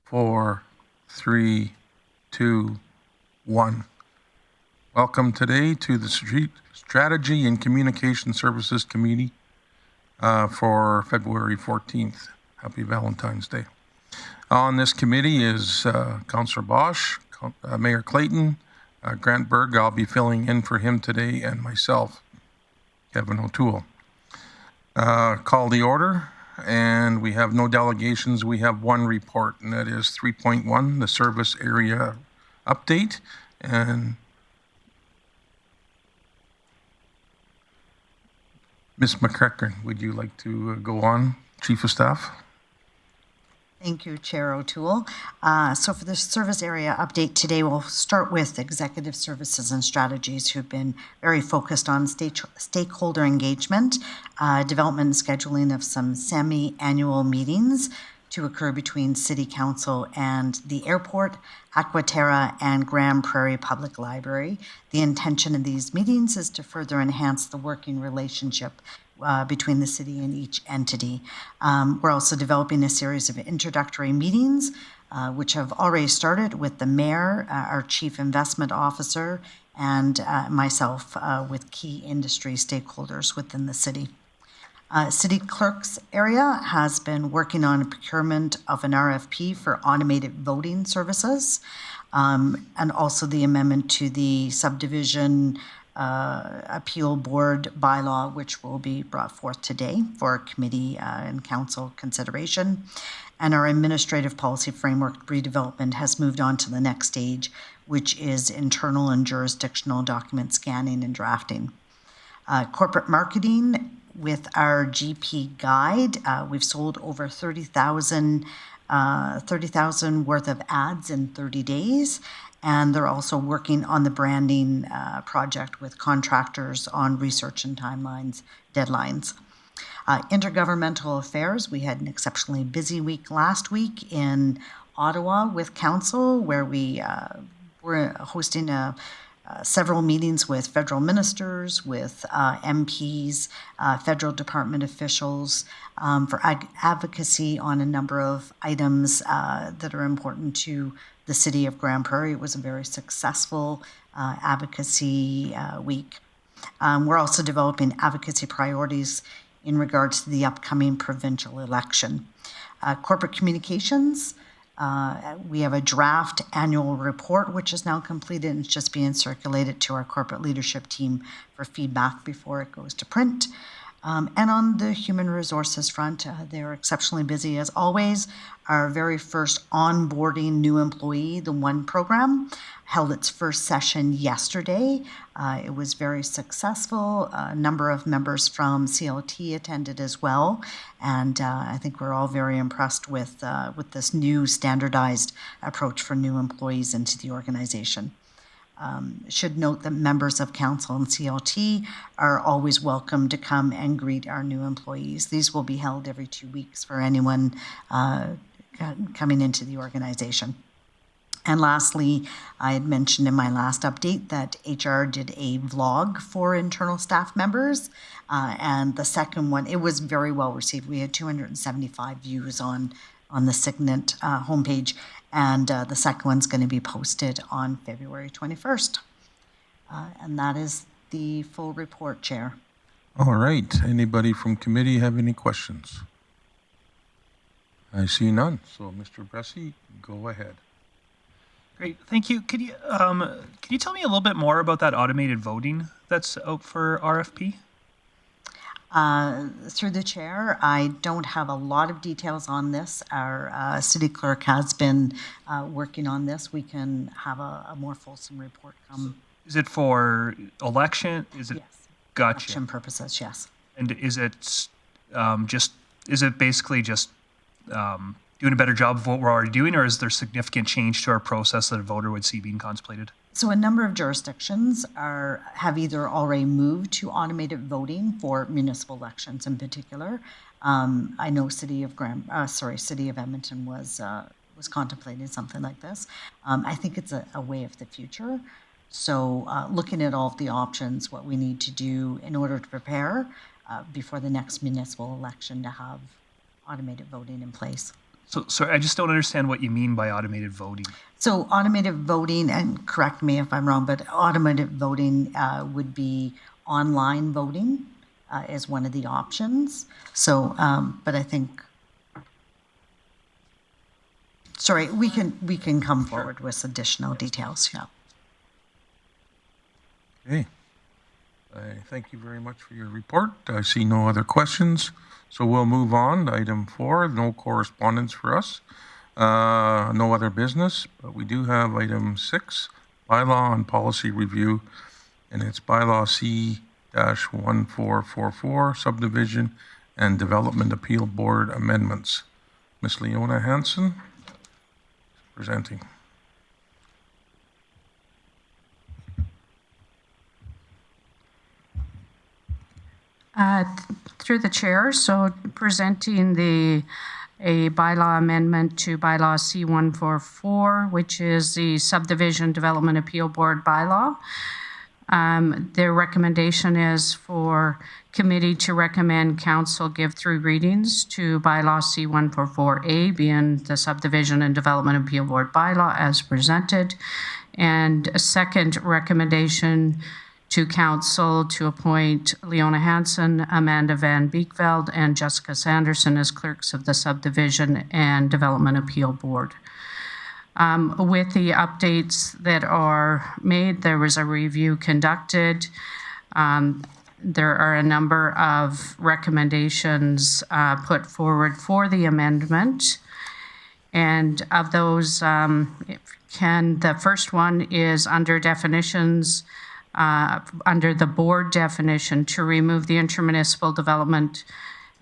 4, 3, 2, 1. Welcome today to the Strategy and Communication Services Committee for February 14th. Happy Valentine's Day. On this committee is Councillor Bosch, Mayor Clayton, Grant Berg. I'll be filling in for him today, and myself, Kevin O'Toole. Call the order, and we have no delegations. We have one report, and that is 3.1, the service area update. And Ms. McCracken, would you like to go on, Chief of Staff? Thank you, Chair O'Toole. So for the service area update today, we'll start with Executive Services and Strategies, who've been very focused on stakeholder engagement, development and scheduling of some semi-annual meetings to occur between City Council and the airport, Aquaterra, and Grande Prairie Public Library. The intention of these meetings is to further enhance the working relationship between the city and each entity. We're also developing a series of introductory meetings, which have already started with the Mayor, our Chief Investment Officer, and myself with key industry stakeholders within the city. City Clerk's area has been working on a procurement of an RFP for automated voting services, and also the amendment to the Subdivision Appeal Board bylaw, which will be brought forth today for committee and council consideration. And our administrative policy framework redevelopment has moved on to the next stage, which is internal and jurisdictional document scanning and drafting. Corporate marketing, with our GP guide, we've sold over 30,000 worth of ads in 30 days. And they're also working on the branding project with contractors on research and timelines, deadlines. Intergovernmental affairs, we had an exceptionally busy week last week in Ottawa with Council, where we were hosting several meetings with federal ministers, with MPs, federal department officials for advocacy on a number of items that are important to the city of Grande Prairie. It was a very successful advocacy week. We're also developing advocacy priorities in regards to the upcoming provincial election. Corporate communications, we have a draft annual report, which is now completed and it's just being circulated to our corporate leadership team for feedback before it goes to print. And on the human resources front, they're exceptionally busy as always. Our very first onboarding new employee, the One program, held its first session yesterday. It was very successful. A number of members from CLT attended as well. And I think we're all very impressed with this new standardized approach for new employees into the organization. Should note that members of council and CLT are always welcome to come and greet our new employees. These will be held every 2 weeks for anyone coming into the organization. And lastly, I had mentioned in my last update that HR did a vlog for internal staff members. And the second one, it was very well received. We had 275 views on the Signet homepage. And the second one's going to be posted on February 21st. And that is the full report, Chair. All right. Anybody from committee have any questions? I see none. So, Mr. Bressie, go ahead. Great. Thank you. Could you tell me a little bit more about that automated voting that's out for RFP? Through the chair, I don't have a lot of details on this. Our city clerk has been working on this. We can have a more fulsome report come. Is it for election? Is it? Yes. Gotcha. Election purposes, yes. And is it basically just doing a better job of what we're already doing, or is there significant change to our process that a voter would see being contemplated? So a number of jurisdictions have either already moved to automated voting for municipal elections in particular. I know City of Edmonton was contemplating something like this. I think it's a way of the future. So looking at all of the options, what we need to do in order to prepare before the next municipal election to have automated voting in place. So, sorry, I just don't understand what you mean by automated voting. So automated voting, and correct me if I'm wrong, but automated voting would be online voting is one of the options. So, but I think, sorry, we can come forward with additional details. Yeah. Okay. I thank you very much for your report. I see no other questions, so we'll move on to item 4. No correspondence for us. No other business, but we do have item 6, bylaw and policy review, and it's bylaw C-1444, subdivision and development appeal board amendments. Ms. Leona Hansen presenting. Through the chair, so presenting a bylaw amendment to bylaw C-144, which is the Subdivision Development Appeal Board bylaw. Their recommendation is for committee to recommend council give 3 readings to bylaw C-144A, being the Subdivision and Development Appeal Board bylaw as presented. And a second recommendation to council to appoint Leona Hansen, Amanda Van Beekveld, and Jessica Sanderson as clerks of the Subdivision and Development Appeal Board. With the updates that are made, there was a review conducted. There are a number of recommendations put forward for the amendment. And of those, the first one is under definitions, under the board definition, to remove the intermunicipal development,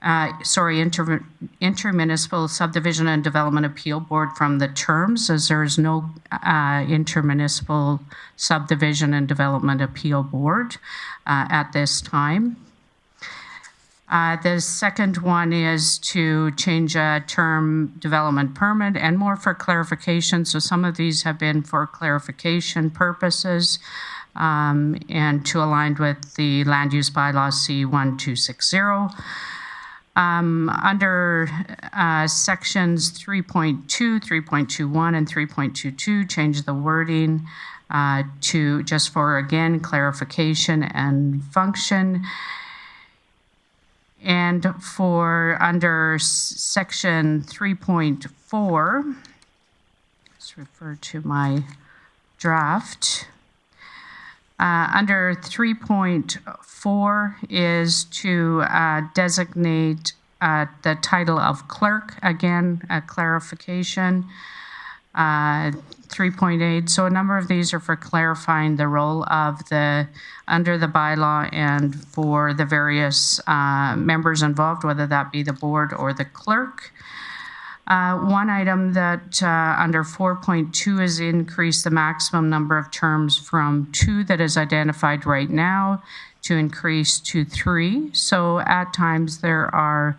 intermunicipal subdivision and development appeal board from the terms, as there is no intermunicipal subdivision and development appeal board at this time. The second one is to change a term development permit, and more for clarification. So some of these have been for clarification purposes, and to align with the land use bylaw C-1260. Under sections 3.2, 3.21, and 3.22, change the wording to just for, again, clarification and function. And for under section 3.4, let's refer to my draft. Under 3.4 is to designate the title of clerk, again, a clarification. 3.8, so a number of these are for clarifying the role of under the bylaw and for the various members involved, whether that be the board or the clerk. One item that under 4.2 is increase the maximum number of terms from 2 that is identified right now to increase to 3. So at times there are,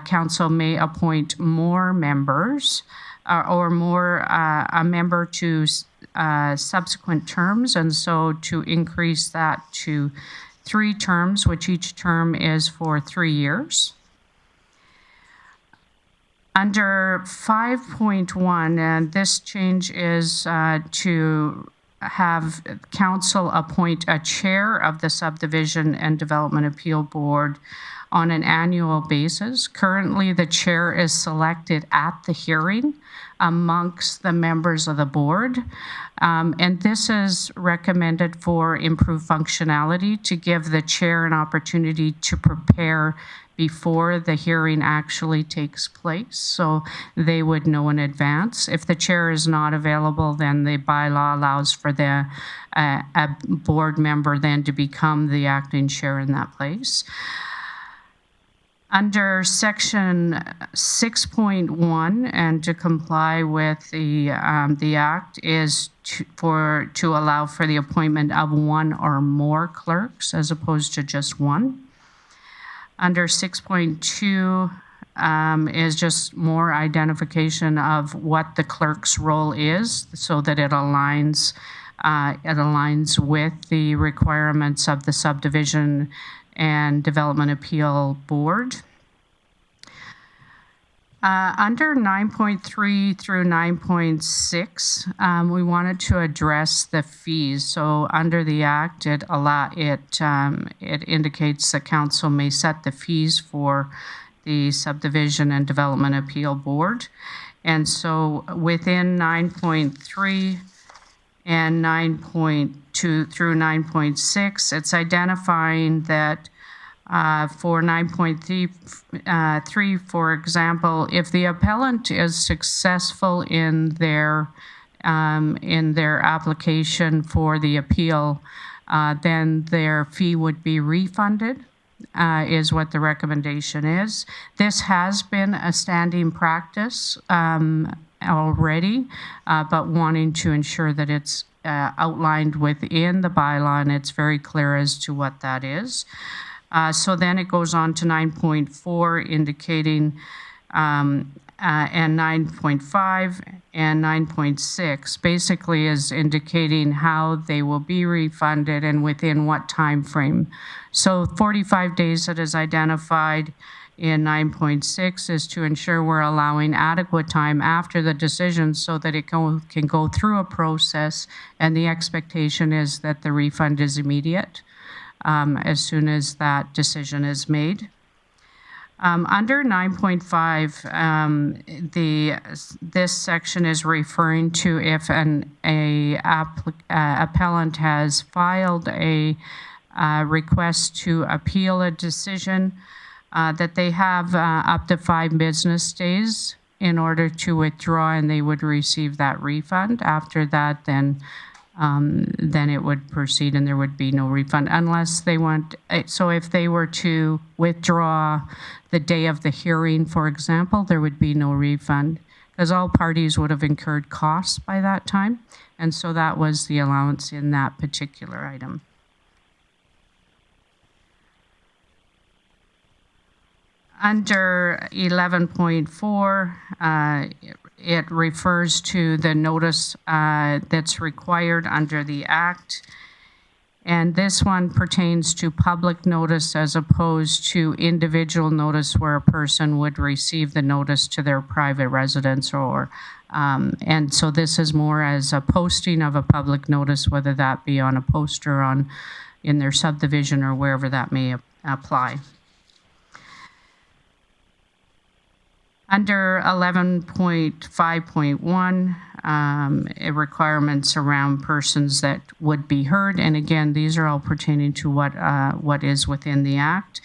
council may appoint more members or more a member to subsequent terms, and so to increase that to 3 terms, which each term is for 3 years. Under 5.1, and this change is to have council appoint a chair of the Subdivision and Development Appeal Board on an annual basis. Currently, the chair is selected at the hearing amongst the members of the board. And this is recommended for improved functionality, to give the chair an opportunity to prepare before the hearing actually takes place, so they would know in advance. If the chair is not available, then the bylaw allows for a board member then to become the acting chair in that place. Under section 6.1, and to comply with the act, is to allow for the appointment of 1 or more clerks as opposed to just 1. Under 6.2 is just more identification of what the clerk's role is, so that it aligns with the requirements of the Subdivision and Development Appeal Board. Under 9.3 through 9.6, we wanted to address the fees. So under the Act, it indicates the council may set the fees for the Subdivision and Development Appeal Board. And so within 9.3 and 9.2 through 9.6, it's identifying that for 9.3, for example, if the appellant is successful in their application for the appeal, then their fee would be refunded, is what the recommendation is. This has been a standing practice already, but wanting to ensure that it's outlined within the bylaw and it's very clear as to what that is. So then it goes on to 9.4, indicating, and 9.5 and 9.6 basically is indicating how they will be refunded and within what time frame. So 45 days that is identified in 9.6 is to ensure we're allowing adequate time after the decision so that it can go through a process, and the expectation is that the refund is immediate. As soon as that decision is made. Under 9.5, this section is referring to if an appellant has filed a request to appeal a decision, that they have up to 5 business days in order to withdraw, and they would receive that refund. After that, then it would proceed and there would be no refund unless they want. So if they were to withdraw the day of the hearing, for example, there would be no refund because all parties would have incurred costs by that time. And so that was the allowance in that particular item. Under 11.4, it refers to the notice that's required under the Act. And this one pertains to public notice as opposed to individual notice where a person would receive the notice to their private residence or, and so this is more as a posting of a public notice, whether that be on a poster in their subdivision or wherever that may apply. Under 11.5.1, requirements around persons that would be heard, and again, these are all pertaining to what is within the Act.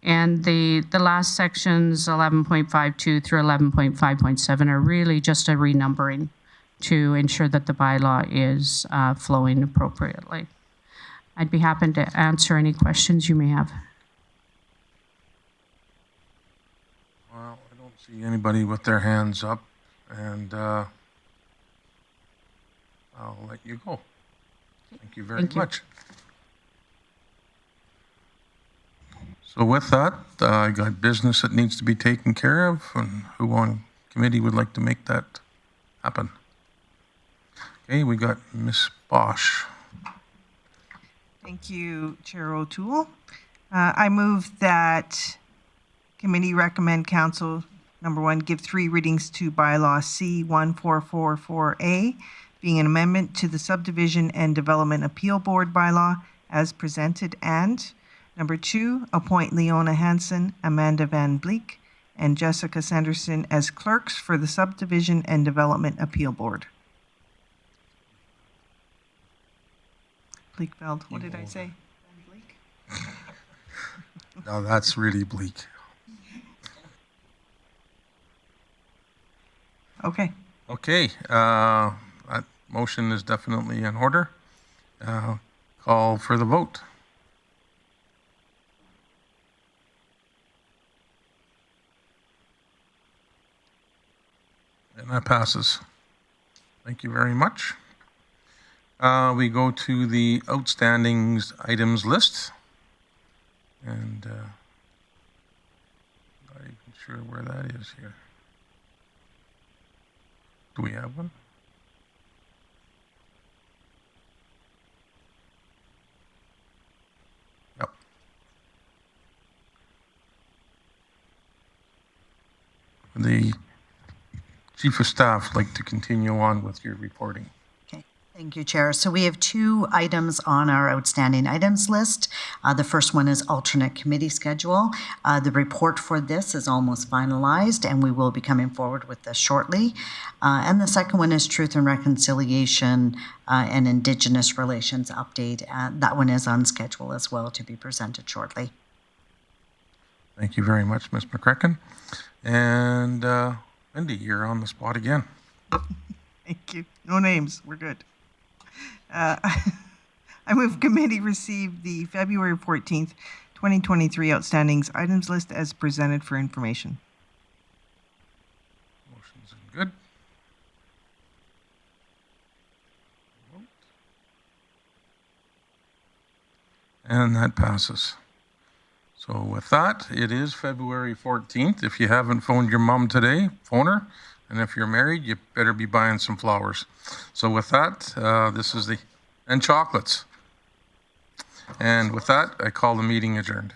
And the last sections, 11.52 through 11.5.7, are really just a renumbering to ensure that the bylaw is flowing appropriately. I'd be happy to answer any questions you may have. Well, I don't see anybody with their hands up, and I'll let you go. Thank you very Thank you. much. So with that, I got business that needs to be taken care of, and who on committee would like to make that happen? Okay, we got Ms. Bosch. Thank you, Chair O'Toole. I move that committee recommend council, number 1, give 3 readings to bylaw C1444A, being an amendment to the Subdivision and Development Appeal Board bylaw as presented, and number 2, appoint Leona Hansen, Amanda Van Bleek, and Jessica Sanderson as clerks for the Subdivision and Development Appeal Board. Bleakfeld, what did I say? Van Bleek? Now that's really bleak. Okay. Okay, that motion is definitely in order. Call for the vote. And that passes. Thank you very much. We go to the outstanding items list. And not even sure where that is here. Do we have one? Yep. the Chief of Staff like to continue on with your reporting? Okay, thank you, Chair. So we have 2 items on our outstanding items list. The first one is alternate committee schedule. The report for this is almost finalized, and we will be coming forward with this shortly. And the second one is Truth and Reconciliation and Indigenous Relations update. That one is on schedule as well to be presented shortly. Thank you very much, Ms. McCracken. And Lindy, you're on the spot again. Thank you. No names. We're good. I move committee receive the February 14th, 2023 outstandings items list as presented for information. Motion's good. And that passes. So with that, it is February 14th. If you haven't phoned your mom today, phone her. And if you're married, you better be buying some flowers. So with that, and chocolates. And with that, I call the meeting adjourned.